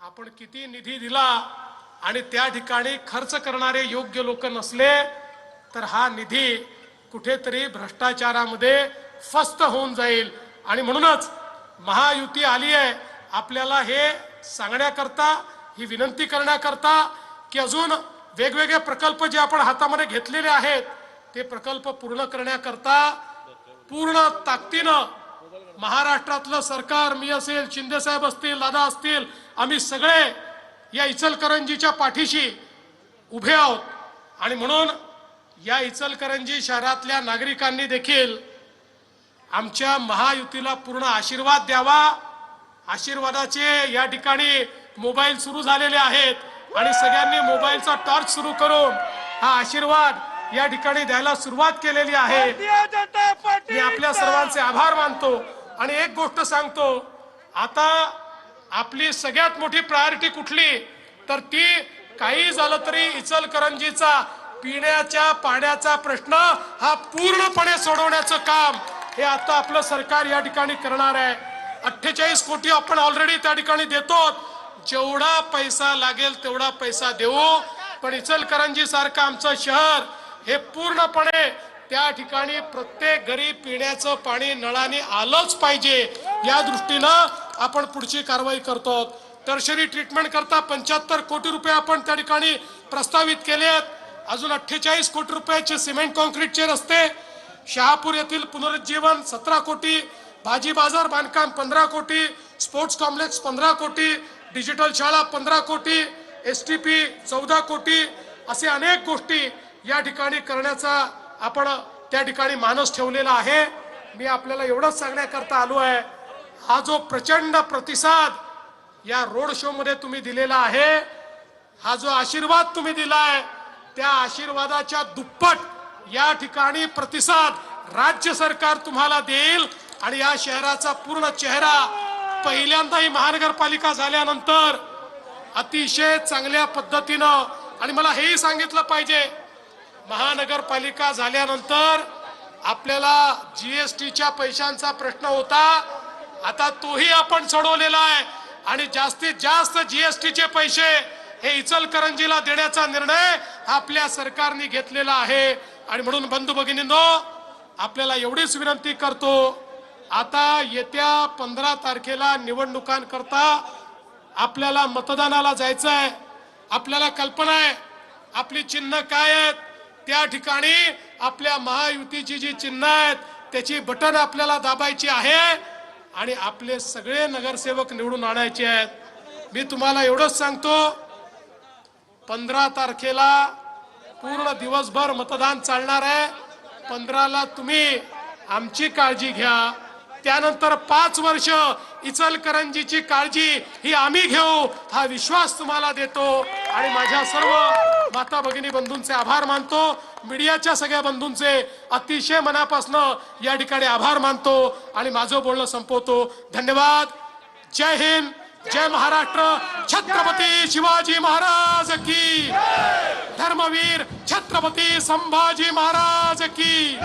आपण किती निधी दिला आणि त्या ठिकाणी खर्च करणारे योग्य लोक नसले तर हा निधी कुठेतरी भ्रष्टाचारामध्ये फस्त होऊन जाईल। आणि म्हणूनच महायुती आली आहे आपल्याला हे सांगण्याकरता, ही विनंती करण्याकरता की अजून वेगवेगळे प्रकल्प जे आपण हातामध्ये घेतलेले आहेत ते प्रकल्प पूर्ण करण्याकरता पूर्ण ताकदीनं महाराष्ट्रातलं सरकार, मी असेल, शिंदे साहेब असतील, दादा असतील, आम्ही सगळे या इचलकरंजीच्या पाठीशी उभे आहोत। आणि म्हणून या इचलकरंजी शहरातल्या नागरिकांनी देखील आमच्या महायुतीला पूर्ण आशीर्वाद द्यावा। आशीर्वादाचे या ठिकाणी मोबाईल सुरू झालेले आहेत आणि सगळ्यांनी मोबाईलचा टॉर्च सुरू करून हा आशीर्वाद या ठिकाणी द्यायला सुरुवात केलेली आहे। मी आपल्या सर्वांचे आभार मानतो आणि एक गोष्ट सांगतो, आता आपली सगळ्यात मोठी प्रायोरिटी कुठली तर ती काही झालं तरी इचलकरंजीचा पिण्याच्या पाण्याचा प्रश्न हा पूर्णपणे सोडवण्याचं काम हे आता आपलं सरकार या ठिकाणी करणार आहे। 48 कोटी आपण ऑलरेडी त्या ठिकाणी देतो, जेवढा पैसा लागेल तेवढा पैसा देऊ, पण इचलकरंजी सारखं आमचं शहर हे पूर्णपणे त्या ठिकाणी प्रत्येक घरी पिण्याचं पाणी नळाने आलंच पाहिजे या दृष्टीनं आपण पुढची कारवाई करतो। टर्शरी ट्रीटमेंट करता 75 कोटी रुपये आपण त्या ठिकाणी प्रस्तावित केलेत। अजून 48 कोटी रुपयाचे सिमेंट कॉन्क्रीटचे रस्ते, शहापूर येथील पुनरुज्जीवन 17 कोटी, भाजी बाजार बांधकाम 15 कोटी, स्पोर्ट्स कॉम्प्लेक्स 15 कोटी, डिजिटल शाळा 15 कोटी, STP 14 कोटी, असे अनेक गोष्टी या ठिकाणी करण्याचा आपण त्या ठिकाणी मानस ठेवलेला आहे। मी आपल्याला एवढंच सांगण्याकरता आलो आहे, हा जो प्रचंड प्रतिसाद या रोड शो मध्ये तुम्ही दिलेला आहे, हा जो आशीर्वाद तुम्ही दिलाय त्या आशीर्वादाच्या दुप्पट या ठिकाणी प्रतिसाद राज्य सरकार तुम्हाला देईल आणि या शहराचा पूर्ण चेहरा पहिल्यांदा ही महानगरपालिका झाल्यानंतर अतिशय चांगल्या पद्धतीनं, आणि मला हेही सांगितलं पाहिजे, महानगरपालिका झाल्यानंतर आपल्याला GSTच्या पैशांचा प्रश्न होता, आता तोही आपण सोडवलेला आहे आणि जास्तीत जास्त GSTचे पैसे हे इचलकरंजीला देण्याचा निर्णय आपल्या सरकारने घेतलेला आहे। आणि म्हणून बंधू भगिनींनो, आपल्याला एवढीच विनंती करतो, आता येत्या 15 तारखेला निवडणुकांकरता आपल्याला मतदानाला जायचं आहे। आपल्याला कल्पना आहे आपली चिन्ह काय आहेत, त्या ठिकाणी आपल्या महायुतीची जी चिन्ह आहेत त्याची बटन आपल्याला दाबायची आहे आणि आपले सगळे नगरसेवक निवडून आणायचे आहेत। मी तुम्हाला एवढंच सांगतो, 15 तारखेला पूर्ण दिवसभर मतदान चालणार आहे। 15ला तुम्ही आमची काळजी घ्या, त्यानंतर 5 वर्ष इचलकरंजीची काळजी ही आम्ही घेऊ हा विश्वास तुम्हाला देतो। आणि माझ्या सर्व माता भगिनी बंधूंचे आभार मानतो, मीडियाच्या सगळ्या बंधूंचे अतिशय मनापासून या ठिकाणी आभार मानतो आणि माझं बोलणं संपवतो। धन्यवाद। जय हिंद, जय महाराष्ट्र, छत्रपती शिवाजी महाराज की, धर्मवीर छत्रपती संभाजी महाराज की।